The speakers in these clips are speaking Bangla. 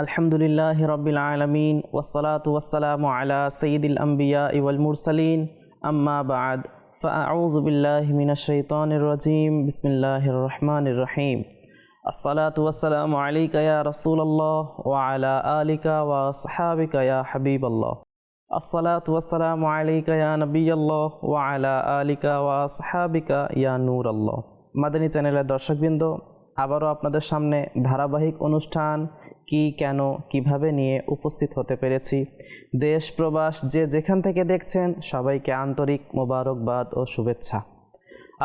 আলহামদুলিল্লাহি রাব্বিল আলামিন ওয়াসসালাতু ওয়াসসালামু আলা সাইয়্যিদিল আমবিয়া ওয়াল মুরসালিন আম্মা বা'দ ফাআউযু বিল্লাহি মিনাশ শাইতানির রাজীম বিসমিল্লাহির রহমানির রহিম আসসালাতু ওয়াসসালামু আলাইকা ইয়া রাসূলুল্লাহ ওয়া আলা আলিকা ওয়া আসহাবিকা ইয়া হাবিবাল্লাহ আসসালাতু ওয়াসসালামু আলাইকা ইয়া নবিয়াল্লাহ ওয়া আলা আলিকা ওয়া আসহাবিকা ইয়া নূরাল্লাহ। মাদানী চ্যানেলের দর্শকবৃন্দ, আবারও আপনাদের সামনে ধারাবাহিক অনুষ্ঠান কি কেন কিভাবে নিয়ে উপস্থিত হতে পেরেছি। দেশ প্রবাস যে যেখান থেকে দেখছেন সবাইকে আন্তরিক মোবারকবাদ ও শুভেচ্ছা।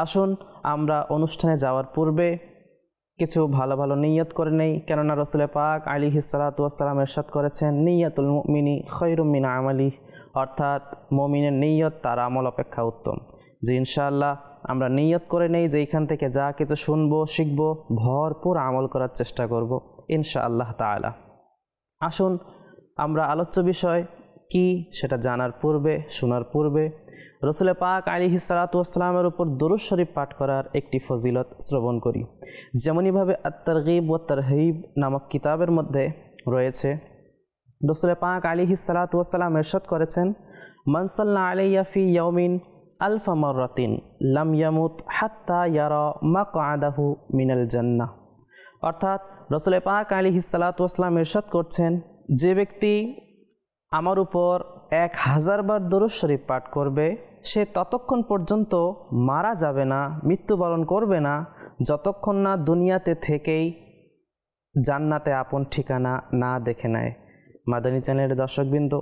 আসুন আমরা অনুষ্ঠানে যাওয়ার পূর্বে কিছু ভালো ভালো নিয়ত করে নেই, কেননা রাসূল পাক আলাইহিস সালাতু ওয়াস সালাম ইরশাদ করেছেন, নিয়াতুল মুমিনি খায়রুম মিন আমালি, অর্থাৎ মুমিনের নিয়ত তার আমল অপেক্ষা উত্তম। যে ইনশাআল্লাহ আমরা নিয়ত করে নেই যে এইখান থেকে যা কিছু শুনবো শিখবো ভরপুর আমল করার চেষ্টা করব ইনশাআল্লাহ তাআলা। আসুন আমরা আলোচ্য বিষয় কি সেটা জানার পূর্বে শোনার পূর্বে রাসূল পাক আলাইহিস সালাতু ওয়াস সালামের উপর দরুদ শরীফ পাঠ করার একটি ফজিলত শ্রবণ করি। যেমনইভাবে আত-তারগীব ওয়াত তারহিব নামক কিতাবের মধ্যে রয়েছে, রাসূল পাক আলাইহিস সালাতু ওয়াস সালাম ইরশাদ করেছেন, মান সাল্লা আলাইয়া ফি ইয়াউমিন আলফা মাররাতিন লাম ইয়ামুত হাত্তা ইয়ারা মাকআদাহু মিনাল জান্নাহ। অর্থাৎ রাসূল পাক আলাইহিস সালাতু ওয়াস সালাম ইরশাদ করছেন, যে ব্যক্তি আমার উপর 1000 বার দরুদ শরীফ পাঠ করবে সে ততক্ষণ পর্যন্ত মারা যাবে না, মৃত্যুবরণ করবে না, যতক্ষণ না দুনিয়াতে থেকেই জান্নাতে আপন ঠিকানা না দেখে নেয়। মাদানী চ্যানেলের দর্শকবৃন্দ,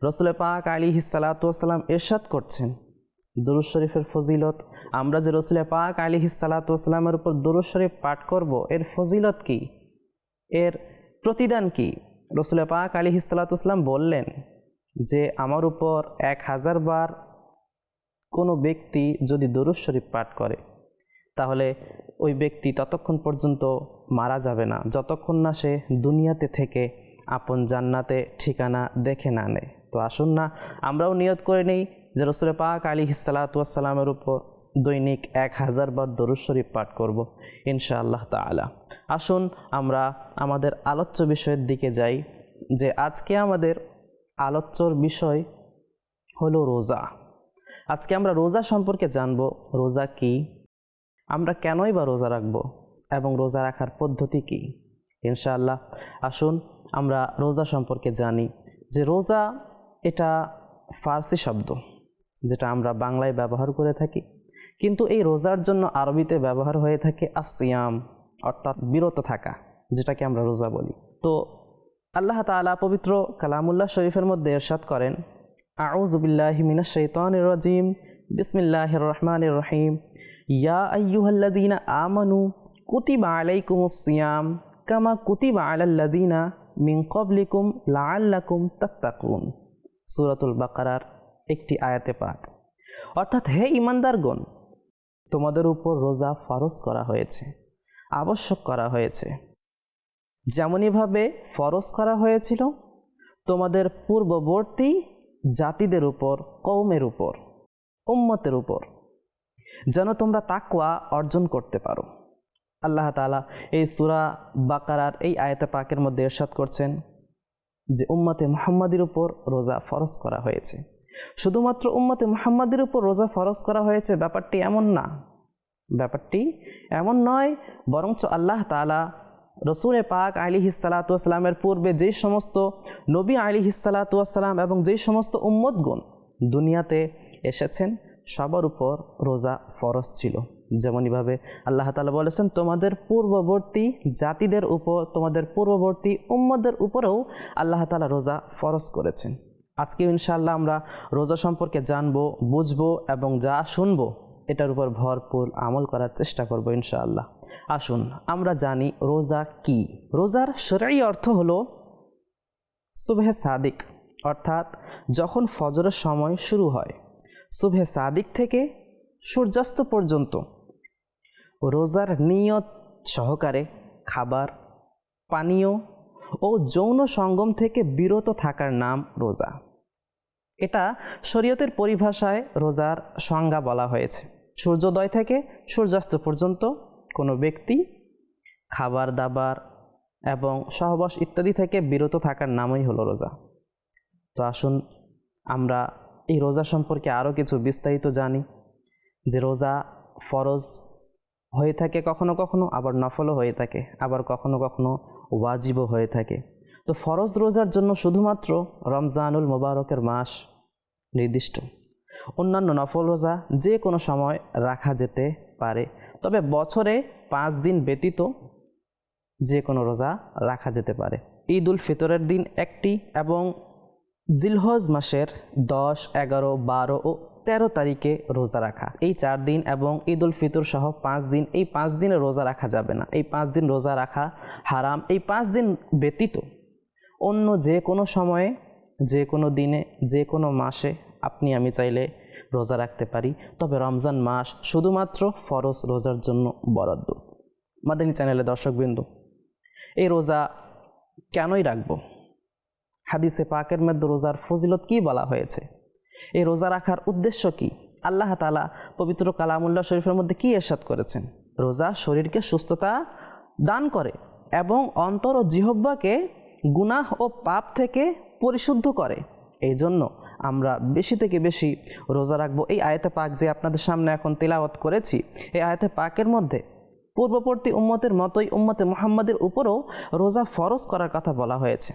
রাসূল পাক আলাইহিস সালাতু ওয়াস সালাম ইরশাদ করছেন দরুদ শরীফের ফজিলত। আমরা যে রাসূল পাক আলাইহিস সালাতু ওয়াস সালামের উপর দরুদ শরীফ পাঠ করব, এর ফজিলত কি, এর প্রতিদান কি? রাসূল পাক আলাইহিস সালাতু ওয়াস সালাম বললেন যে আমার উপর 1000 বার কোনো ব্যক্তি যদি দরুদ শরীফ পাঠ করে তাহলে ওই ব্যক্তি ততক্ষণ পর্যন্ত মারা যাবে না যতক্ষণ না সে দুনিয়াতে থেকে আপন জান্নাতে ঠিকানা দেখে না নেয়। তো আসুন না আমরাও নিয়ত করে নেই যে রাসূল পাক আলাইহিস সালাতু ওয়াস সালামের উপর দৈনিক 1000 বার দরুদ শরীফ পাঠ করব ইনশাআল্লাহ তাআলা। আসুন আমরা আমাদের আলোচ্য বিষয়ের দিকে যাই, যে আজকে আমাদের আলোচ্যর বিষয় হলো রোজা। আজকে আমরা রোজা সম্পর্কে জানব, রোজা কি, আমরা কেনই বা রোজা রাখব এবং রোজা রাখার পদ্ধতি কি ইনশাআল্লাহ। আসুন আমরা রোজা সম্পর্কে জানি যে রোজা এটা ফার্সি শব্দ যেটা আমরা বাংলায় ব্যবহার করে থাকি, কিন্তু এই রোজার জন্য আরবিতে ব্যবহার হয়ে থাকে আসিয়াম, অর্থাৎ বিরত থাকা, যেটাকে আমরা রোজা বলি। তো আল্লাহ তাআলা পবিত্র কালামুল্লাহ শরীফের মধ্যে ইরশাদ করেন, আউযু বিল্লাহি মিনাশ শাইতানির রাজীম বিসমিল্লাহির রহমানির রহিম ইয়া আইয়ুহাল্লাযীনা আমানু কুতিবা আলাইকুমুস সিয়াম কামা কুতিবা আলাল্লাযীনা মিন ক্বাবলিকুম লাআল্লাকুম তাত্তাকুন। সূরাতুল বাকারার একটি আয়াতে পাক। অর্থাৎ হে ঈমানদারগণ, তোমাদের উপর রোজা ফরজ করা হয়েছে, আবশ্যক করা হয়েছে, যেমনইভাবে ফরজ করা হয়েছিল তোমাদের পূর্ববর্তী জাতিদের উপর, কওমের উপর, উম্মতের উপর, যেন তোমরা তাকওয়া অর্জন করতে পারো। আল্লাহ তাআলা এই সূরা বাকারার এই আয়াতে পাকের মধ্যে ইরশাদ করছেন যে উম্মতে মুহাম্মাদের উপর রোজা ফরজ করা হয়েছে। শুধুমাত্র উম্মতে মুহাম্মাদের উপর রোজা ফরজ করা হয়েছে ব্যাপারটি এমন না, ব্যাপারটি এমন নয়, বরঞ্চ আল্লাহ তাআলা রাসূল পাক আলাইহিস সালাতু ওয়াস সালামের পূর্বে যেই সমস্ত নবী আলাইহিস সালাতু ওয়াস সালাম এবং যেই সমস্ত উম্মতগণ দুনিয়াতে এসেছেন সবার উপর রোজা ফরজ ছিল। যেমনইভাবে আল্লাহ তাআলা বলেছেন তোমাদের পূর্ববর্তী জাতিদের উপর, তোমাদের পূর্ববর্তী উম্মতদের উপরেও আল্লাহ তাআলা রোজা ফরজ করেছেন। আজকে ইনশাআল্লাহ আমরা রোজা সম্পর্কে জানবো, বুঝবো এবং যা শুনবো এটার উপর ভরপুর আমল করার চেষ্টা করব ইনশাআল্লাহ। আসুন আমরা জানি রোজা কি। রোজার শরঈ অর্থ হলো সুবহে সাদিক, অর্থাৎ যখন ফজরের সময় শুরু হয়, সুবহে সাদিক থেকে সূর্যাস্ত পর্যন্ত রোজার নিয়ত সহকারে খাবার, পানীয় ও যৌন সঙ্গম থেকে বিরত থাকার নাম রোজা। এটা শরীয়তের পরিভাষায় রোজার সংজ্ঞা বলা হয়েছে। সূর্যোদয় থেকে সূর্যাস্ত পর্যন্ত কোনো ব্যক্তি খাবার দাবার, এবং সহবাস ইত্যাদি থেকে বিরত থাকার নামই হলো রোজা। তো আসুন আমরা এই রোজা সম্পর্কে আরও কিছু বিস্তারিত জানি, যে রোজা ফরজ হয়ে থাকে কখনো কখনো, আবার নফলও হয়ে থাকে, আবার কখনো কখনো ওয়াজিবও হয়ে থাকে। তো ফরজ রোজার জন্য শুধুমাত্র রমজানুল মোবারকের মাস নির্দিষ্ট। অন্যান্য নফল রোজা যে কোনো সময় রাখা যেতে পারে, তবে বছরে 5 দিন ব্যতীত যে কোনো রোজা রাখা যেতে পারে। ঈদ উল ফিতরের দিন একটি এবং জিলহজ মাসের 10, 11, 12 ও 13 তারিখে রোজা রাখা, এই 4 দিন এবং ঈদ উল ফিতর সহ 5 দিন, এই 5 দিনে রোজা রাখা যাবে না। এই 5 দিন রোজা রাখা হারাম। এই 5 দিন ব্যতীত অন্য যে কোনো সময়ে, যে কোনো দিনে, যে কোনো মাসে আপনি আমি চাইলে রোজা রাখতে পারি, তবে রমজান মাস শুধুমাত্র ফরজ রোজার জন্য বরাদ্দ। মাদানী চ্যানেলে দর্শকবৃন্দু, এই রোজা কেনই রাখবো? হাদিসে পাকের মধ্যে রোজার ফজিলত কি বলা হয়েছে? এই রোজা রাখার উদ্দেশ্য কি? আল্লাহ তাআলা পবিত্র কালামুল্লাহ শরীফের মধ্যে কি ইরশাদ করেছেন? রোজা শরীরকে সুস্থতা দান করে এবং অন্তর ও জিহ্বাকে গুনাহ ও পাপ থেকে পরিশুদ্ধ করে। এই জন্য আমরা বেশি থেকে বেশি রোজা রাখবো। এই আয়াতে পাক যে আপনাদের সামনে এখন তিলাওয়াত করেছি, এই আয়াতে পাকের মধ্যে পূর্ববর্তী উম্মতের মতোই উম্মতে মুহাম্মাদের উপরও রোজা ফরজ করার কথা বলা হয়েছে।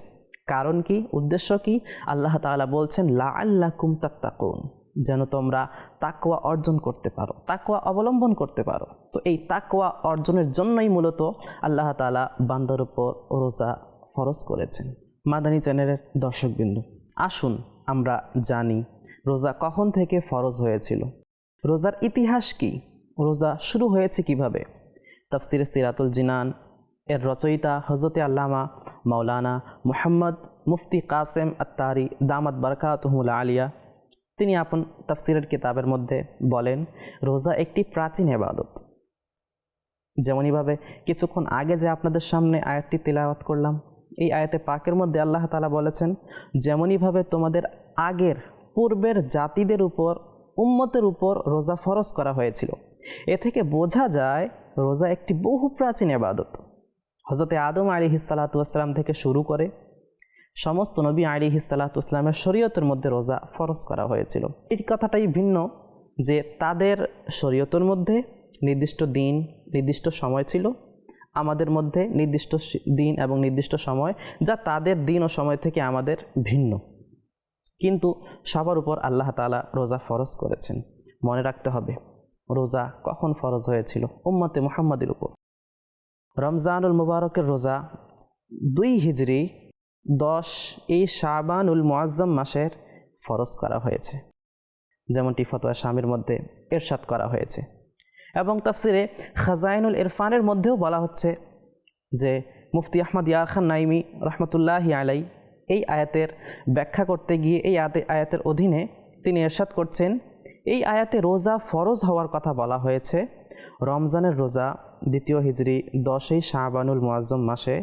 কারণ কি, উদ্দেশ্য কি? আল্লাহ তাআলা বলছেন লাআল্লাকুম তাত্তাকুন, যেন তোমরা তাকওয়া অর্জন করতে পারো, তাকওয়া অবলম্বন করতে পারো। তো এই তাকওয়া অর্জনের জন্যই মূলত আল্লাহ তাআলা বান্দার উপর রোজা ফরজ করেছেন। মাদানী চ্যানেলের দর্শকবৃন্দু, আসুন আমরা জানি রোজা কখন থেকে ফরজ হয়েছিল, রোজার ইতিহাস কি, রোজা শুরু হয়েছে কিভাবে। তাফসিরে সিরাতুল জিনান এর রচয়িতা হযরতে আল্লামা মাওলানা মুহাম্মদ মুফতি কাসেম আত্তারি দামাত বারাকাতুহুল আলিয়া, তিনি আপন তাফসিরের কিতাবের মধ্যে বলেন, রোজা একটি প্রাচীন ইবাদত। যেমনইভাবে কিছুক্ষণ আগে যে আপনাদের সামনে আয়াতটি তিলাওয়াত করলাম, এই আয়াতে পাকের মধ্যে আল্লাহ তাআলা বলেছেন, যেমনইভাবে তোমাদের আগের পূর্বের জাতিদের উপর, উম্মতের উপর রোজা ফরজ করা হয়েছিল। এ থেকে বোঝা যায় রোজা একটি বহু প্রাচীন ইবাদত। হযরতে আদম আলাইহিসসালাতু ওয়াসসালাম থেকে শুরু করে সমস্ত নবী আলাইহিসসালাতু ওয়াসসালামের শরীয়তের মধ্যে রোজা ফরজ করা হয়েছিল। এই কথাটাই ভিন্ন যে তাদের শরীয়তের মধ্যে নির্দিষ্ট দিন, নির্দিষ্ট সময় ছিল, আমাদের মধ্যে নির্দিষ্ট দিন এবং নির্দিষ্ট সময়, যা তাদের দিন ও সময় থেকে আমাদের ভিন্ন। কিন্তু সবার উপর আল্লাহ তাআলা রোজা ফরজ করেছেন। মনে রাখতে হবে রোজা কখন ফরজ হয়েছিল? উম্মতে মুহাম্মাদের উপর। রমজানুল মুবারকের রোজা 2 হিজরি 10 এই শাবানুল মুআজ্জম মাসের ফরজ করা হয়েছে, যেমনটি ফতোয়া শামির মধ্যে ইরশাদ করা হয়েছে। এবং তাফসিরে খাজাইনুল ইরফানের মধ্যেও বলা হচ্ছে যে মুফতি আহমদ ইয়ার খান নাইমি রহমতুল্লাহি আলাই এই আয়াতের ব্যাখ্যা করতে গিয়ে এই আয়াতের অধীনে তিনি ইরশাদ করছেন, এই আয়াতে রোজা ফরজ হওয়ার কথা বলা হয়েছে রমজানের রোজা 2 হিজরি 10 শাবানুল মুআজ্জম মাসে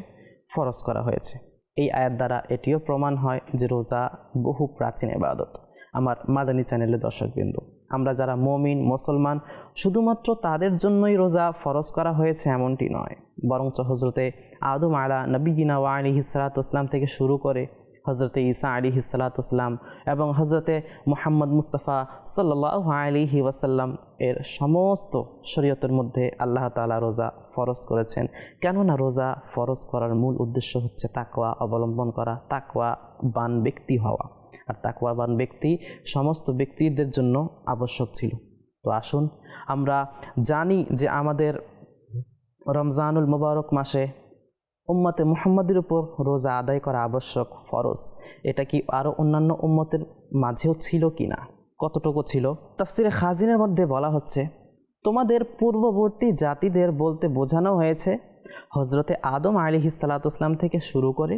ফরজ করা হয়েছে। এই আয়াত দ্বারা এটিও প্রমাণ হয় যে রোজা বহু প্রাচীন ইবাদত। আমার মাদানী চ্যানেলের দর্শকবৃন্দ, আমরা যারা মুমিন মুসলমান, শুধুমাত্র তাদের জন্যই রোজা ফরজ করা হয়েছে এমনটি নয়, বরঞ্চ হযরতে আদম আলা নবিয়িনা ওয়া আলাইহিস সালাতু ওয়াসসালাম থেকে শুরু করে হযরতে ঈসা আলাইহিস সালাতু ওয়াসসালাম এবং হযরতে মুহাম্মদ মুস্তাফা সাল্লাল্লাহু আলাইহি ওয়াসাল্লাম এর সমস্ত শরীয়তের মধ্যে আল্লাহ তাআলা রোজা ফরজ করেছেন। কেননা রোজা ফরজ করার মূল উদ্দেশ্য হচ্ছে তাকওয়া অবলম্বন করা, তাকওয়াবান ব্যক্তি হওয়া। আর তাকওয়াবান ব্যক্তি সমস্ত ব্যক্তিদের জন্য আবশ্যক ছিল। তো আসুন আমরা জানি যে আমাদের রমজানুল মুবারক মাসে উম্মতে মুহাম্মাদের উপর রোজা আদায় করা আবশ্যক, ফরজ। এটা কি আরও অন্যান্য উম্মতের মাঝেও ছিল কি না, কতটুকু ছিল? তাফসিরে খাজিনের মধ্যে বলা হচ্ছে, তোমাদের পূর্ববর্তী জাতিদের বলতে বোঝানো হয়েছে হযরতে আদম আলাইহিস সালাতু ওয়াসসালাম থেকে শুরু করে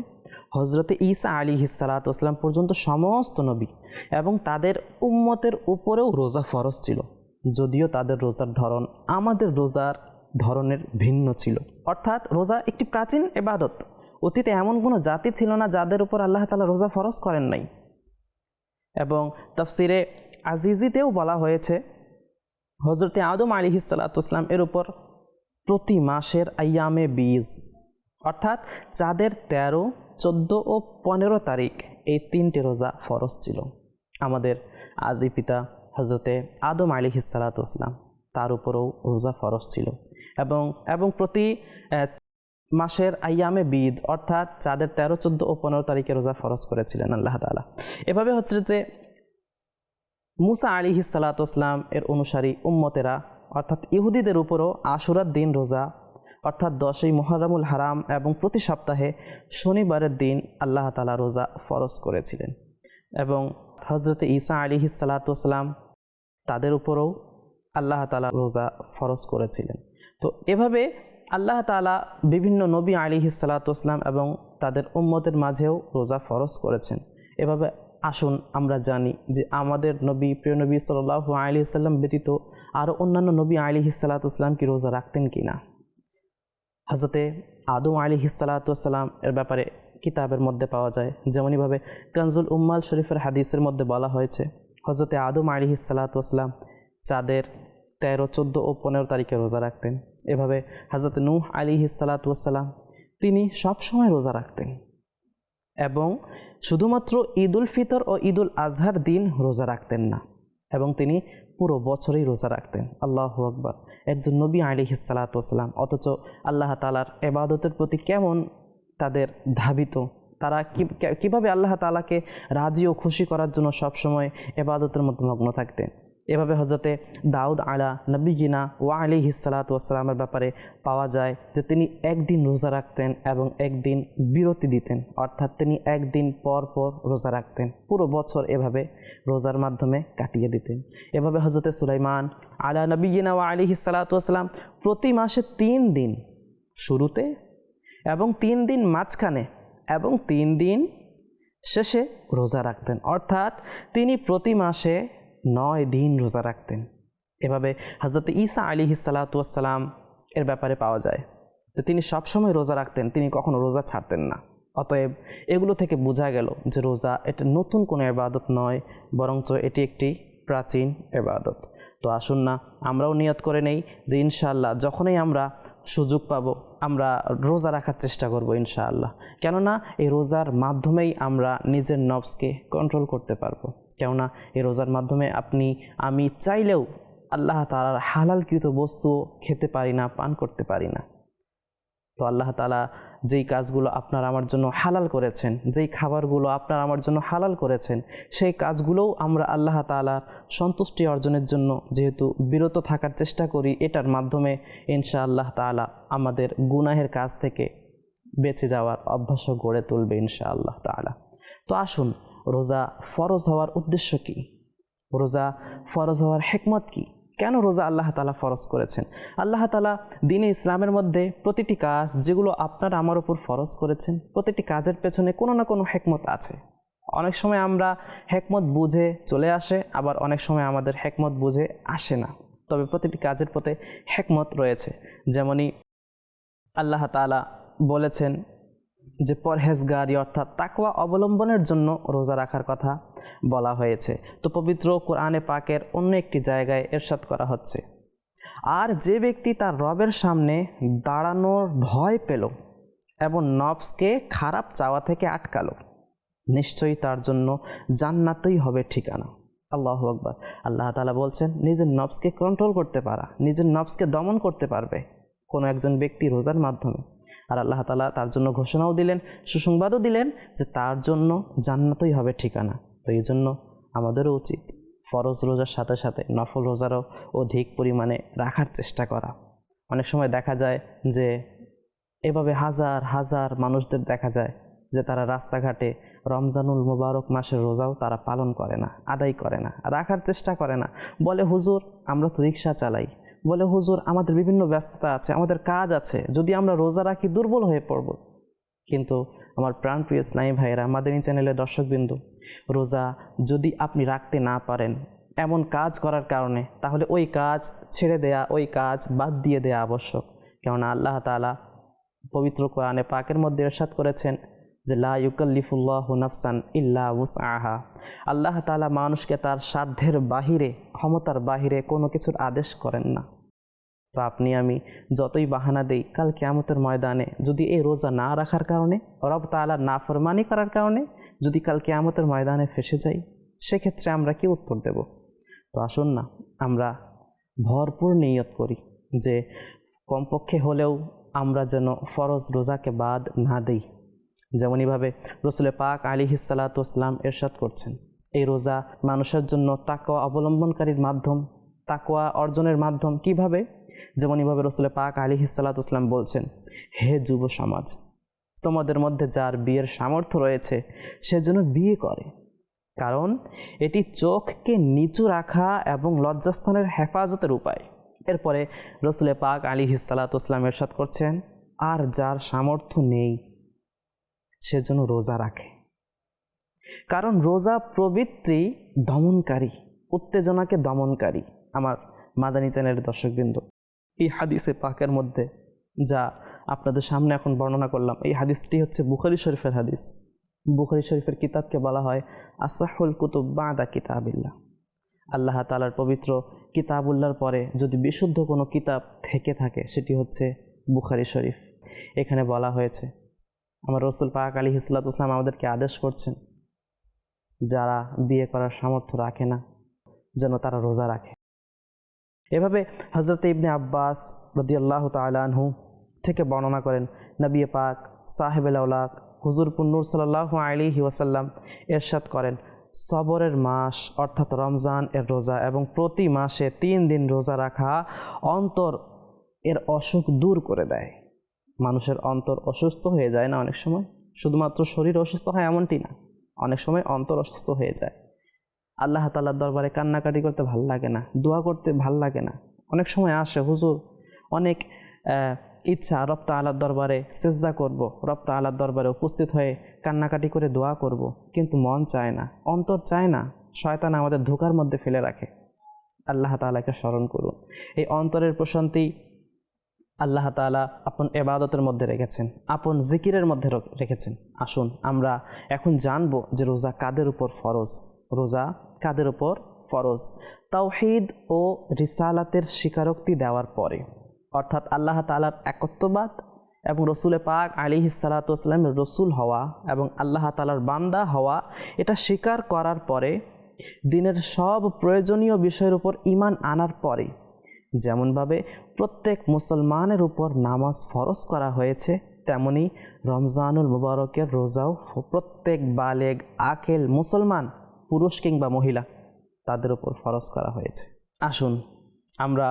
হযরতে ঈসা আলাইহিস সালাতু ওয়াসসালাম পর্যন্ত সমস্ত নবী এবং তাদের উম্মতের উপরেও রোজা ফরজ ছিল, যদিও তাদের রোজার ধরন আমাদের রোজার ধরনের ভিন্ন ছিল। অর্থাৎ রোজা একটি প্রাচীন ইবাদত। অতীতে এমন কোনো জাতি ছিল না যাদের উপর আল্লাহ তাআলা রোজা ফরজ করেন নাই। এবং তাফসিরে আজিজিতেও বলা হয়েছে হযরতে আদম আলাইহিস সালাতু ওয়াসসালাম এর উপর প্রতি মাসের আইয়ামে বীজ অর্থাৎ চাঁদের 13, 14 ও 15 তারিখ এই 3টি রোজা ফরজ ছিল। আমাদের আদি পিতা হজরতে আদম আলাইহিস সালাতু ওয়াস সালাম তার উপরেও রোজা ফরজ ছিল এবং প্রতি মাসের আইয়ামে বিদ অর্থাৎ চাঁদের 13, 14 ও 15 তারিখে রোজা ফরজ করেছিলেন আল্লাহ তাআলা। এভাবে হচ্ছে যে মুসা আলাইহিস সালাতু ওয়াস সালাম এর অনুসারী উম্মতেরা অর্থাৎ ইহুদিদের উপরও আশুরার দিন রোজা অর্থাৎ 10ই মুহররমুল হারাম এবং প্রতি সপ্তাহে শনিবারের দিন আল্লাহ তাআলা রোজা ফরজ করেছিলেন। এবং হজরতে ঈসা আলাইহিস সালাতু ওয়াস সালাম তাদের উপরও আল্লাহ তাআলা রোজা ফরজ করেছিলেন। তো এভাবে আল্লাহ তাআলা বিভিন্ন নবী আলাইহিস সালাতু ওয়াস সালাম এবং তাদের উম্মতের মাঝেও রোজা ফরজ করেছেন। এভাবে আসুন আমরা জানি যে আমাদের নবী প্রিয় নবী সাল্লাল্লাহু আলাইহি ওয়াসাল্লাম ব্যতীত আরও অন্যান্য নবী আলাইহিস সালাতু ওয়াস সালাম কি রোজা রাখতেন কিনা। হযরতে আদম আলাইহিস সালাতু ওয়াস সালাম এর ব্যাপারে কিতাবের মধ্যে পাওয়া যায়, যেমনইভাবে কানজুল উম্মাল শরীফের হাদিসের মধ্যে বলা হয়েছে হযরতে আদম আলাইহিস সালাতু ওয়াস সালাম চাঁদের 13, 14 ও 15 তারিখে রোজা রাখতেন। এভাবে হযরতে নূহ আলাইহিস সালাতু ওয়াস সালাম তিনি সবসময় রোজা রাখতেন এবং শুধুমাত্র ঈদুল ফিতর ও ঈদুল আজহার দিন রোজা রাখতেন না, এবং তিনি পুরো বছরই রোজা রাখতেন। আল্লাহু আকবার, একজন নবী আলাইহিস সালাতু ওয়াস সালাম, অথচ আল্লাহ তাআলার ইবাদতের প্রতি কেমন তাদের ধাবিত, তারা কিভাবে আল্লাহ তাআলাকে রাজি ও খুশি করার জন্য সবসময় ইবাদতের মধ্যে মগ্ন থাকতেন। এভাবে হযরতে দাউদ আলা নবিয়িনা ওয়া আলাইহিস সালাতু ওয়াস সালামের ব্যাপারে পাওয়া যায় যে তিনি একদিন রোজা রাখতেন এবং একদিন বিরতি দিতেন, অর্থাৎ তিনি একদিন পর পর রোজা রাখতেন, পুরো বছর এভাবে রোজার মাধ্যমে কাটিয়ে দিতেন। এভাবে হযরতে সুলাইমান আলা নবিয়িনা ওয়া আলাইহিস সালাতু ওয়াস সালাম প্রতি মাসে 3 দিন শুরুতে এবং 3 দিন মাঝখানে এবং 3 দিন শেষে রোজা রাখতেন, অর্থাৎ তিনি প্রতি মাসে 9 দিন রোজা রাখতেন। এভাবে হযরত ঈসা আলাইহিস সালাতু ওয়াস সালাম এর ব্যাপারে পাওয়া যায় যে তিনি সবসময় রোজা রাখতেন, তিনি কখনো রোজা ছাড়তেন না। অতএব এগুলো থেকে বোঝা গেল যে রোজা এটা নতুন কোনো ইবাদত নয়, বরঞ্চ এটি একটি প্রাচীন ইবাদত। তো আসুন না আমরাও নিয়ত করে নেই যে ইনশাআল্লাহ যখনই আমরা সুযোগ পাবো আমরা রোজা রাখার চেষ্টা করব ইনশাআল্লাহ। কেননা এই রোজার মাধ্যমেই আমরা নিজের নফসকে কন্ট্রোল করতে পারবো। কেননা এই রোজার মাধ্যমে আমি চাইলেও আল্লাহ তাআলার হালালকৃত বস্তু খেতে পারি না, পান করতে পারি না। তো আল্লাহ তাআলা যেই কাজগুলো আপনার আমার জন্য হালাল করেছেন, যেই খাবারগুলো আপনার আমার জন্য হালাল করেছেন, সেই কাজগুলোও আমরা আল্লাহ তাআলার সন্তুষ্টি অর্জনের জন্য যেহেতু বিরত থাকার চেষ্টা করি, এটার মাধ্যমে ইনশাআল্লাহ তাআলা আমাদের গুনাহের কাজ থেকে বেঁচে যাওয়ার অভ্যাস গড়ে তুলবে ইনশাআল্লাহ তাআলা। তো আসুন, রোজা ফরজ হওয়ার উদ্দেশ্য কী, রোজা ফরজ হওয়ার হিকমত কী, কেন রোজা আল্লাহ তাআলা ফরজ করেছেন। আল্লাহ তাআলা দ্বীনে ইসলামের মধ্যে প্রতিটি কাজ যেগুলো আপনার আমার উপর ফরজ করেছেন, প্রতিটি কাজের পেছনে কোনো না কোনো হিকমত আছে। অনেক সময় আমরা হিকমত বুঝে চলে আসে, আবার অনেক সময় আমাদের হিকমত বুঝে আসে না, তবে প্রতিটি কাজের প্রতি হিকমত রয়েছে। যেমনই আল্লাহ তাআলা বলেছেন যে পরহেজগারি অর্থাৎ তাকওয়া অবলম্বনের জন্য রোজা রাখার কথা বলা হয়েছে। তো পবিত্র কোরআনে পাকের অন্য একটি জায়গায় ইরশাদ করা হচ্ছে, আর যে ব্যক্তি তার রবের সামনে দাঁড়ানোর ভয় পেল এবং নফসকে খারাপ চাওয়া থেকে আটকালো, নিশ্চয়ই তার জন্য জান্নাতই হবে ঠিকানা। আল্লাহু আকবার। আল্লাহ তাআলা বলছেন নিজের নফসকে কন্ট্রোল করতে পারা, নিজের নফসকে দমন করতে পারবে কোনো একজন ব্যক্তি রোজার মাধ্যমে। আর আল্লাহ তাআলা তার জন্য ঘোষণাও দিলেন, সুসংবাদও দিলেন যে তার জন্য জান্নাতই হবে ঠিকানা। তো এই জন্য আমাদেরও উচিত ফরজ রোজার সাথে সাথে নফল রোজারও অধিক পরিমাণে রাখার চেষ্টা করা। অনেক সময় দেখা যায় যে এভাবে হাজার হাজার মানুষদের দেখা যায় যে তারা রাস্তাঘাটে রমজানুল মুবারক মাসের রোজাও তারা পালন করে না, আদায় করে না, রাখার চেষ্টা করে না। বলে হুজুর আমরা তো রিক্সা চালাই, বলে হুজুর আমাদের বিভিন্ন ব্যস্ততা আছে, আমাদের কাজ আছে, যদি আমরা রোজা রাখি দুর্বল হয়ে পড়ব। কিন্তু আমার প্রাণপ্রিয় ইসলামী ভাইয়েরা, মাদানী চ্যানেলের দর্শকবিন্দু, রোজা যদি আপনি রাখতে না পারেন এমন কাজ করার কারণে, তাহলে ওই কাজ ছেড়ে দেয়া, ওই কাজ বাদ দিয়ে দেয়া আবশ্যক। কেননা আল্লাহ তাআলা পবিত্র কোরআনে পাকের মধ্যে ইরশাদ করেছেন যে লা ইউকাল্লিফুল্লাহু নাফসান ইল্লা উসআহা। আল্লাহ তাআলা মানুষকে তার সাধ্যের বাহিরে, ক্ষমতার বাহিরে কোনো কিছুর আদেশ করেন না। তো আপনি আমি যতই বাহানা দেই, কাল কিয়ামতের ময়দানে যদি এই রোজা না রাখার কারণে, রব তাআলার নাফরমানি করার কারণে যদি কাল কিয়ামতের ময়দানে ফেঁসে যাই, সেক্ষেত্রে আমরা কি উত্তর দেব? তো আসুন না আমরা ভরপুর নিয়ত করি যে কমপক্ষে হলেও আমরা যেন ফরজ রোজাকে বাদ না দেই। যেমনইভাবে রসুল পাক আলাইহিস সালাতু ওয়াস সালাম ইরশাদ করছেন, এই রোজা মানুষের জন্য তাকওয়া অবলম্বনকারীর মাধ্যম, তাকওয়া অর্জনের মাধ্যম। কিভাবে? যেমনইভাবে রসুল পাক আলাইহিস সালাতু ওয়াস সালাম বলছেন, হে যুব সমাজ, তোমাদের মধ্যে যার বিয়ের সামর্থ্য রয়েছে সে যেন বিয়ে করে, কারণ এটি চোখকে নিচু রাখা এবং লজ্জাস্থানের হেফাজতের উপায়। এরপরে রসুল পাক আলাইহিস সালাতু ওয়াস সালাম ইরশাদ করছেন, আর যার সামর্থ্য নেই সে যেন রোজা রাখে, কারণ রোজা প্রবৃত্তি দমনকারী, উত্তেজনাকে দমনকারী। আমার মাদানী চ্যানেলের দর্শকবৃন্দ, এই হাদিসে পাকের মধ্যে যা আপনাদের সামনে এখন বর্ণনা করলাম, এই হাদিসটি হচ্ছে বুখারী শরীফের হাদিস। বুখারী শরীফের কিতাবকে বলা হয় আসাহুল কুতুব বাদা কিতাবিল্লাহ। আল্লাহ তাআলার পবিত্র কিতাবুল্লাহর পরে যদি বিশুদ্ধ কোনো কিতাব থেকে থাকে সেটি হচ্ছে বুখারী শরীফ। এখানে বলা হয়েছে, আমার রসুল পাক আলাইহিস সালাতু ওয়াস সালাম আমাদেরকে আদেশ করছেন, যারা বিয়ে করার সামর্থ্য রাখে না যেন তারা রোজা রাখে। এভাবে হযরত ইবনে আব্বাস রাদিয়াল্লাহু তাআলা আনহু থেকে বর্ণনা করেন, নবী পাক সাহেবুল আওলাক হুজুর নূর সাল্লাল্লাহু আলাইহি ওয়াসাল্লাম ইরশাদ করেন, সবরের মাস অর্থাৎ রমজান এর রোজা এবং প্রতি মাসে 3 দিন রোজা রাখা অন্তর এর অসুখ দূর করে দেয়। মানুষের অন্তর অসুস্থ হয়ে যায় না অনেক সময়? শুধুমাত্র শরীর অসুস্থ হয় এমনটি না, অনেক সময় অন্তর অসুস্থ হয়ে যায়। আল্লাহ তাআলার দরবারে কান্নাকাটি করতে ভাল লাগে না, দোয়া করতে ভাল লাগে না। অনেক সময় আসে, হুজুর অনেক ইচ্ছা রব তাআলার দরবারে সিজদা করব, রব তাআলার দরবারে উপস্থিত হয়ে কান্নাকাটি করে দোয়া করব, কিন্তু মন চায় না, অন্তর চায় না। শয়তান আমাদের ধোঁকার মধ্যে ফেলে রাখে। আল্লাহ তাআলাকে স্মরণ করুন। এই অন্তরের প্রশান্তি আল্লাহ তাআলা আপন ইবাদতের মধ্যে রেখেছেন, আপন জিকিরের মধ্যে রেখেছেন। আসুন আমরা এখন জানবো যে রোজা কাদের উপর ফরজ। রোজা কাদের উপর ফরজ? তাওহীদ ও রিসালাতের স্বীকারোক্তি দেওয়ার পরে, অর্থাৎ আল্লাহ তাআলার একত্ববাদ এবং রসুল পাক আলাইহিস সালাতু ওয়াস সালামের রসুল হওয়া এবং আল্লাহ তাআলার বান্দা হওয়া, এটা স্বীকার করার পরে, দিনের সব প্রয়োজনীয় বিষয়ের উপর ঈমান আনার পরে, যেমনভাবে প্রত্যেক মুসলমানের উপর নামাজ ফরজ করা হয়েছে, তেমনি রমজানুল মুবারকের রোজাও প্রত্যেক বালেগ আকেল মুসলমান, পুরুষ কিংবা মহিলা, তাদের উপর ফরজ করা হয়েছে। আসুন আমরা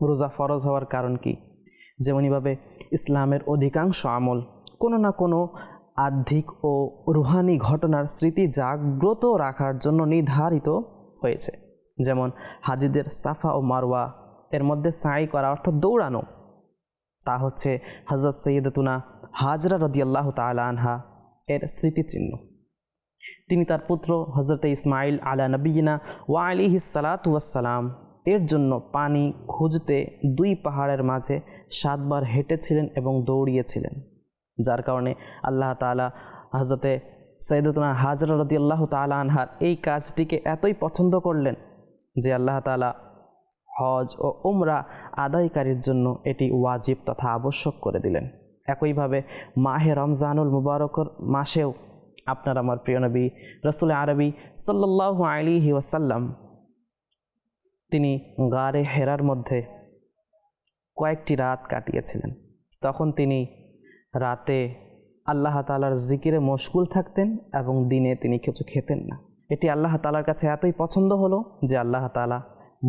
রোজা ফরজ হওয়ার কারণ কি, যেমনইভাবে ইসলামের অধিকাংশ আমল কোনো না কোনো আধ্যাত্মিক ও রুহানি ঘটনার স্মৃতি জাগ্রত রাখার জন্য নির্ধারিত হয়েছে। যেমন হাজিদের সাফা ও মারওয়া এর মধ্যে সাই করা অর্থাৎ দৌড়ানো, তা হচ্ছে হযরত সৈয়দাতুনা হাজরা রাদিয়াল্লাহু তাআলা আনহা এর স্মৃতিচিহ্ন। তিনি তার পুত্র হযরত ইসমাইল আলা নবিয়িনা ওয়া আলাইহিস সালাতু ওয়াস সালাম এর জন্য পানি খুঁজতে 2 পাহাড়ের মাঝে 7 বার হেঁটেছিলেন এবং দৌড়িয়েছিলেন, যার কারণে আল্লাহ তাআলা হযরতে সৈয়দাতুনা হাজরা রাদিয়াল্লাহু তাআলা আনহার এই কাজটিকে এতই পছন্দ করলেন যে আল্লাহ তাআলা হজ ও উমরা আদায়কারীর জন্য এটি ওয়াজিব তথা আবশ্যক করে দিলেন। একইভাবে মাহে রমজানুল মুবারকের মাসেও আপনার আমার প্রিয় নবী রাসূল আরবি সাল্লাল্লাহু আলাইহি ওয়াসাল্লাম তিনি গারে হেরার মধ্যে কয়েকটি রাত কাটিয়েছিলেন। তখন তিনি রাতে আল্লাহ তাআলার জিকিরে মশগুল থাকতেন এবং দিনে তিনি কিছু খেতেন না। এটি আল্লাহ তাআলার কাছে এতই পছন্দ হলো যে আল্লাহ তাআলা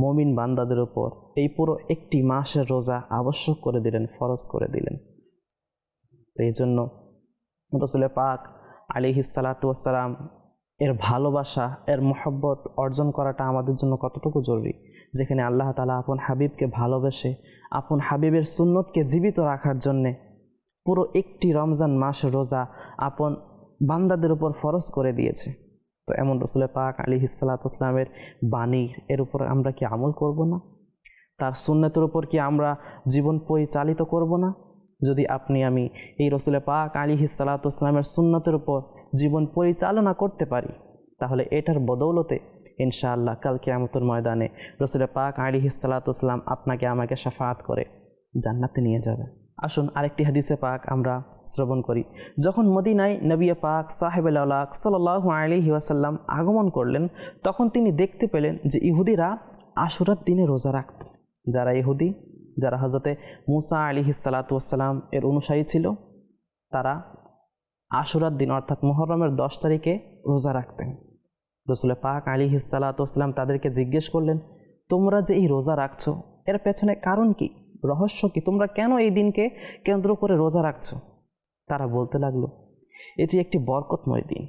মুমিন বান্দাদের উপর এই পুরো একটি মাসের রোজা আবশ্যক করে দিলেন, ফরজ করে দিলেন। তো এই জন্য রাসূল পাক আলাইহিস সালাতু ওয়াস সালাম এর ভালোবাসা, এর মহব্বত অর্জন করাটা আমাদের জন্য কতটুকু জরুরি, যেখানে আল্লাহ তাআলা আপন হাবিবকে ভালোবেসে আপন হাবিবের সুন্নতকে জীবিত রাখার জন্যে পুরো একটি রমজান মাস রোজা আপন বান্দাদের উপর ফরজ করে দিয়েছে। তো এমন রাসূল পাক আলাইহিস সালাতু ওয়াস সালামের বাণীর এর উপর আমরা কি আমল করব না? তার সুন্নতের উপর কি আমরা জীবন পরিচালিত করব না? যদি আপনি আমি এই রাসূল পাক আলাইহিস সালাতু ওয়াস সালামের সুন্নতের উপর জীবন পরিচালনা করতে পারি, তাহলে এটার বদৌলতে ইনশাআল্লাহ কাল কিয়ামতের ময়দানে রাসূল পাক আলাইহিস সালাতু ওয়াস সালাম আপনাকে আমাকে শাফাআত করে জান্নাতে নিয়ে যাবে। আসুন আরেকটি হাদিসে পাক আমরা শ্রবণ করি। যখন মদিনায় নবী পাক সাহেবুল আলাক সাল্লাল্লাহু আলাইহি ওয়াসাল্লাম আগমন করলেন, তখন তিনি দেখতে পেলেন যে ইহুদিরা আশুরার দিনে রোজা রাখত। যারা ইহুদি, যারা হযরতে মুসা আলাইহিস সালাতু ওয়াস সালাম এর অনুসারী ছিল, তারা আশুরার দিন অর্থাৎ মুহররমের 10 তারিখে রোজা রাখতেন। রাসূল পাক আলাইহিস সালাতু ওয়াস সালাম তাদেরকে জিজ্ঞেস করলেন, তোমরা যে এই রোজা রাখছো এর পেছনে কারণ কি, রহস্য কি, তোমরা কেন এই দিনকে কেন্দ্র করে রোজা রাখছো? তারা বলতে লাগলো, এটি একটি বরকতময় দিন।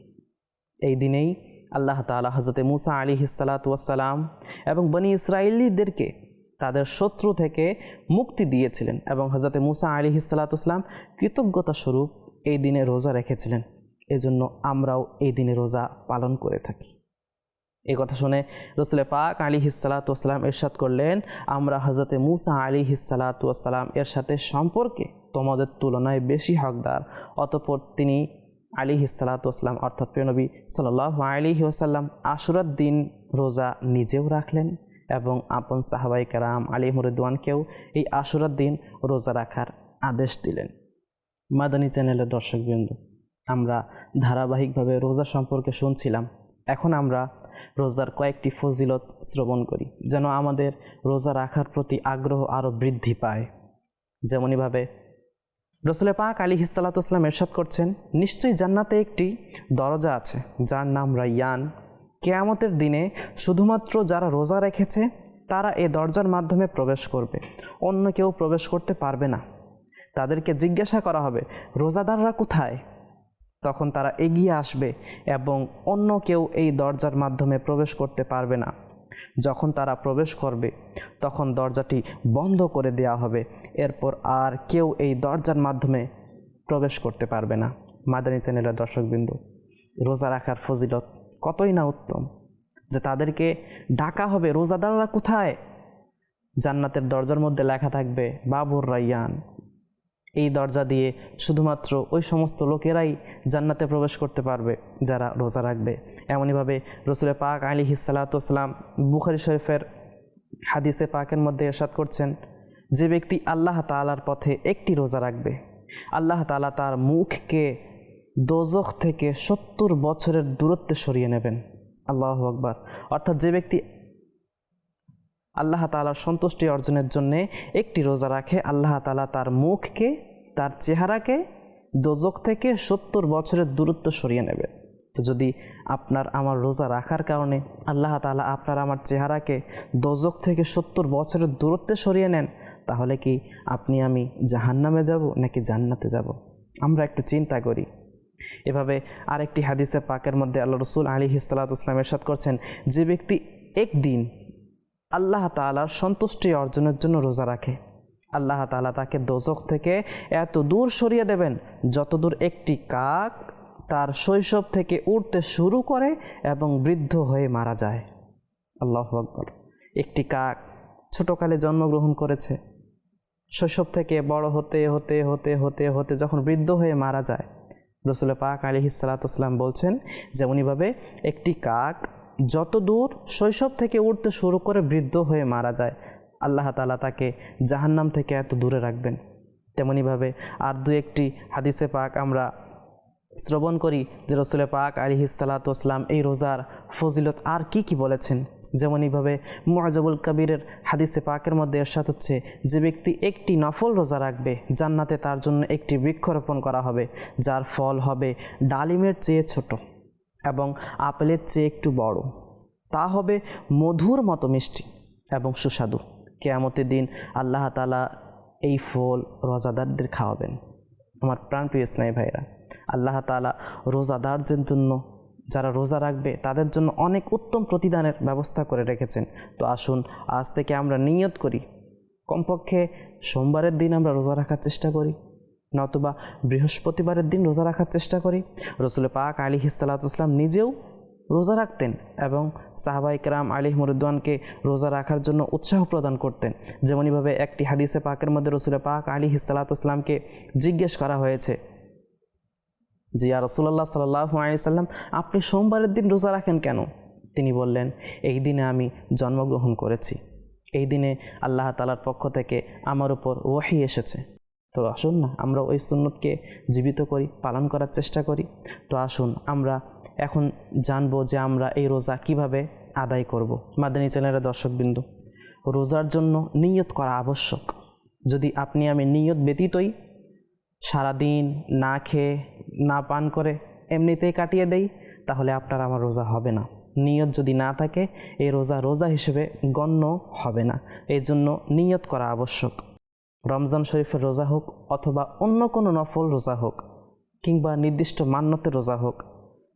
এই দিনেই আল্লাহ তাআলা হযরতে মুসা আলাইহিস সালাতু ওয়াস সালাম এবং বনি ইসরাঈলীদেরকে তাদের শত্রু থেকে মুক্তি দিয়েছিলেন এবং হযরতে মুসা আলাইহিস সালাতু ওয়াস সালাম কৃতজ্ঞতা স্বরূপ এই দিনে রোজা রেখেছিলেন। এজন্য আমরাও এই দিনে রোজা পালন করে থাকি। এই কথা শুনে রাসূল পাক আলাইহিস সালাতু ওয়াস সালাম ইরশাদ করলেন, আমরা হযরতে মুসা আলাইহিস সালাতু ওয়াস সালাম এর সাথে সম্পর্কে তোমাদের তুলনায় বেশি হকদার। অতঃপর তিনি আলাইহিস সালাতু ওয়াস সালাম অর্থাৎ প্রিয় নবী সাল্লাল্লাহু আলাইহি ওয়াসাল্লাম আশুরার দিন রোজা নিজেও রাখলেন এবং আপন সাহাবায়ে কেরাম আলাইহিম রিদওয়ানকেও এই আশুরার দিন রোজা রাখার আদেশ দিলেন। মাদানী চ্যানেলের দর্শকবৃন্দ, আমরা ধারাবাহিকভাবে রোজা সম্পর্কে শুনছিলাম। এখন আমরা রোজার কয়েকটি ফজিলত শ্রবণ করি, যেন আমাদের রোজা রাখার প্রতি আগ্রহ আরও বৃদ্ধি পায়। যেমনইভাবে রাসূল পাক আলাইহিস সালাতু ওয়াস সালাম ইরশাদ করছেন, নিশ্চয়ই জান্নাতে একটি দরজা আছে যার নাম রায়্যান। কিয়ামতের দিনে শুধুমাত্র যারা রোজা রেখেছে তারা এই দরজার মাধ্যমে প্রবেশ করবে, অন্য কেউ প্রবেশ করতে পারবে না। তাদেরকে জিজ্ঞাসা করা হবে, রোজাদাররা কোথায়? তখন তারা এগিয়ে আসবে এবং অন্য কেউ এই দরজার মাধ্যমে প্রবেশ করতে পারবে না। যখন তারা প্রবেশ করবে তখন দরজাটি বন্ধ করে দেওয়া হবে, এরপর আর কেউ এই দরজার মাধ্যমে প্রবেশ করতে পারবে না। মাদানী চ্যানেলের দর্শকবৃন্দ, রোজা রাখার ফজিলত কতই না উত্তম যে তাদেরকে ডাকা হবে, রোজাদাররা কোথায়? জান্নাতের দরজার মধ্যে লেখা থাকবে বাবুর রায়্যান। এই দরজা দিয়ে শুধুমাত্র ওই সমস্ত লোকেরাই জান্নাতে প্রবেশ করতে পারবে যারা রোজা রাখবে। এমনইভাবে রাসূল পাক আলাইহিস সালাতু ওয়াস সালাম বুখারী শরীফের হাদিসে পাকের মধ্যে ইরশাদ করছেন, যে ব্যক্তি আল্লাহ তাআলার পথে একটি রোজা রাখবে, আল্লাহ তাআলা তার মুখকে দোজখ থেকে 70 বছরের দূরত্বে সরিয়ে নেবেন। আল্লাহু আকবার। অর্থাৎ যে ব্যক্তি আল্লাহ তাআলার সন্তুষ্টি অর্জনের জন্য একটি রোজা রাখে, আল্লাহ তাআলা তার মুখকে, তার চেহারাকে দোজখ থেকে 70 বছরের দূরত্ব সরিয়ে নেবে। তো যদি আপনার আমার রোজা রাখার কারণে আল্লাহ তাআলা আপনার আমার চেহারাকে দোজখ থেকে 70 বছরের দূরত্বে সরিয়ে নেন, তাহলে কি আপনি আমি জাহান্নামে যাব নাকি জান্নাতে যাব? আমরা একটু চিন্তা করি। এভাবে আরেকটি হাদিসে পাকের মধ্যে আল্লাহ রাসূল আলাইহিস সালাতু ওয়াস সালাম ইরশাদ করছেন, যে ব্যক্তি একদিন আল্লাহ তাআলার সন্তুষ্টি অর্জনের জন্য রোজা রাখে, আল্লাহ তাআলা তাকে দোজখ থেকে এত দূর সরিয়ে দেবেন যতদূর একটি কাক তার শৈশব থেকে উড়তে শুরু করে এবং বৃদ্ধ হয়ে মারা যায়। আল্লাহু আকবার। একটি কাক ছোটকালে জন্মগ্রহণ করেছে, শৈশব থেকে বড় হতে হতে হতে হতে হতে যখন বৃদ্ধ হয়ে মারা যায়, রাসূল পাক আলাইহিস সালাতু ওয়াস সালাম বলছেন, যেমনইভাবে একটি কাক যত দূর শৈশব থেকে উড়তে শুরু করে বৃদ্ধ হয়ে মারা যায়, আল্লাহ তাআলা তাকে জাহান্নাম থেকে এত দূরে রাখবেন। তেমনিভাবে আর দু একটি হাদিসে পাক আমরা শ্রবণ করি যে রাসূল পাক আলাইহিস সালাতু ওয়াস সালাম এই রোজার ফজিলত আর কি বলেছেন। যেমনইভাবে মুআজাবুল কবিরের হাদিসে পাকের মধ্যে ইরশাদ হচ্ছে, যে ব্যক্তি একটি নফল রোজা রাখবে, জান্নাতে তার জন্য একটি বৃক্ষরোপণ করা হবে যার ফল হবে ডালিমের চেয়ে ছোট এবং আপেলের চেয়ে একটু বড়, তা হবে মধুর মতো মিষ্টি এবং সুস্বাদু। কিয়ামতের দিন আল্লাহ তাআলা এই ফল রোজাদারদের খাওয়াবেন। আমার প্রাণপ্রিয় ইসলামী ভাইরা, আল্লাহ তাআলা রোজাদারদের জন্য, যারা রোজা রাখবে তাদের জন্য অনেক উত্তম প্রতিদানের ব্যবস্থা করে রেখেছেন। তো আসুন আজ থেকে আমরা নিয়ত করি, কমপক্ষে সোমবারের দিন আমরা রোজা রাখার চেষ্টা করি, নতুবা বৃহস্পতিবারের দিন রোজা রাখার চেষ্টা করি। রাসূল পাক আলাইহিস সালাতু ওয়াস সালাম নিজেও রোজা রাখতেন এবং সাহাবায়ে কেরাম আলাইহিম রিদওয়ানকে রোজা রাখার জন্য উৎসাহ প্রদান করতেন। যেমনইভাবে একটি হাদিসে পাকের মধ্যে রাসূল পাক আলাইহিস সালাতু ওয়াস সালামকে জিজ্ঞেস করা হয়েছে যে ইয়া রাসূলুল্লাহ সাল্লাল্লাহু আলাইহি সাল্লাম, আপনি সোমবারের দিন রোজা রাখেন কেন? তিনি বললেন, এই দিনে আমি জন্মগ্রহণ করেছি, এই দিনে আল্লাহ তাআলার পক্ষ থেকে আমার উপর ওহী এসেছে। তো আসুন না আমরা ওই সুন্নতকে জীবিত করি, পালন করার চেষ্টা করি। তো আসুন আমরা এখন জানবো যে আমরা এই রোজা কিভাবে আদায় করব। মাদানী চ্যানেলের দর্শকবৃন্দ, রোজার জন্য নিয়ত করা আবশ্যক। যদি আপনি আমি নিয়ত ব্যতীতই সারাদিন না খেয়ে না পান করে এমনিতেই কাটিয়ে দেই, তাহলে আপনার আমার রোজা হবে না। নিয়ত যদি না থাকে এই রোজা হিসেবে গণ্য হবে না। এই জন্য নিয়ত করা আবশ্যক। রমজান শরীফের রোজা হোক অথবা অন্য কোনো নফল রোজা হোক কিংবা নির্দিষ্ট মান্যতের রোজা হোক,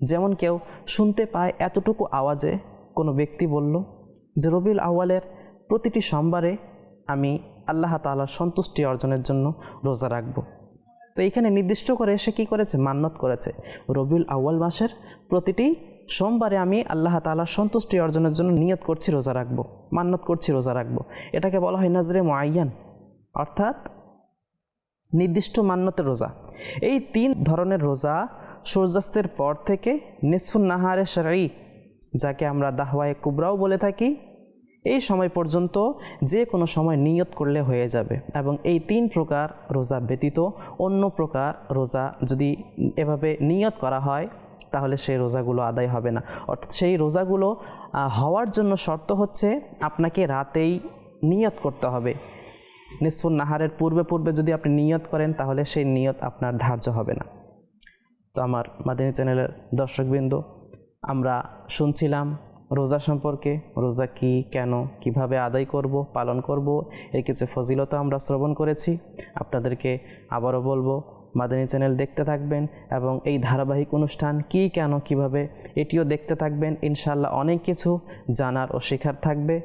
যেমন কেউ শুনতে পায় এতটুকু আওয়াজে কোনো ব্যক্তি বলল যে রবিউল আউয়ালের প্রতিটি সোমবারে আমি আল্লাহ তাআলার সন্তুষ্টি অর্জনের জন্য রোজা রাখব। তো এইখানে নির্দিষ্ট করে সে কী করেছে? মান্যত করেছে, রবিউল আউয়াল মাসের প্রতিটি সোমবারে আমি আল্লাহ তাআলার সন্তুষ্টি অর্জনের জন্য নিয়ত করছি রোজা রাখব, মান্যত করছি রোজা রাখব। এটাকে বলা হয় নাজরে মুআয়্যান, অর্থাৎ নির্দিষ্ট মান্যতের রোজা। এই 3 ধরনের রোজা সূর্যাস্তের পর থেকে নিসফুন নাহারে শারঈ, যাকে আমরা দাহওয়ায়ে কুবরাও বলে থাকি, এই সময় পর্যন্ত যে কোনো সময় নিয়ত করলে হয়ে যাবে। এবং এই 3 প্রকার রোজা ব্যতীত অন্য প্রকার রোজা যদি এভাবে নিয়ত করা হয় তাহলে সেই রোজাগুলো আদায় হবে না। অর্থাৎ সেই রোজাগুলো হওয়ার জন্য শর্ত হচ্ছে আপনাকে রাতেই নিয়ত করতে হবে। নিসফুন নাহারের পূর্বে যদি আপনি নিয়ত করেন তাহলে সেই নিয়ত আপনার ধার্য হবে না। তো আমার মাদানী চ্যানেলের দর্শকবৃন্দ, আমরা শুনছিলাম রোজা সম্পর্কে, রোজা কি, কেন, কিভাবে আদায় করব, পালন করব, এর কিছু ফজিলত আমরা শ্রবণ করেছি। আপনাদেরকে আবারও বলবো, মাদানী চ্যানেল দেখতে থাকবেন এবং এই ধারাবাহিক অনুষ্ঠান কি, কেন, কিভাবে এটিও দেখতে থাকবেন। ইনশাআল্লাহ অনেক কিছু জানার ও শেখার থাকবে।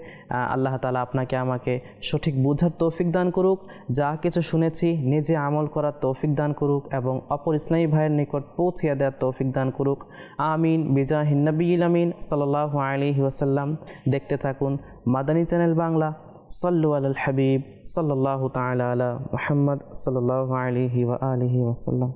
আল্লাহ তাআলা আপনাকে আমাকে সঠিক বুঝার তৌফিক দান করুক, যা কিছু শুনেছি নিজে আমল করার তৌফিক দান করুক এবং অপর ইসলামী ভাইয়ের নিকট পৌঁছিয়ে দেওয়ার তৌফিক দান করুক। আমিন বিজাহিন নবিয়িল আমিন সাল্লাল্লাহু আলাইহি ওয়াসাল্লাম। দেখতে থাকুন মাদানী চ্যানেল বাংলা। সাল্লু আলাল হাবিব সাল্লাল্লাহু তাআলা আলা মুহাম্মদ সাল্লাল্লাহু আলাইহি ওয়া আলিহি ওয়াসাল্লাম।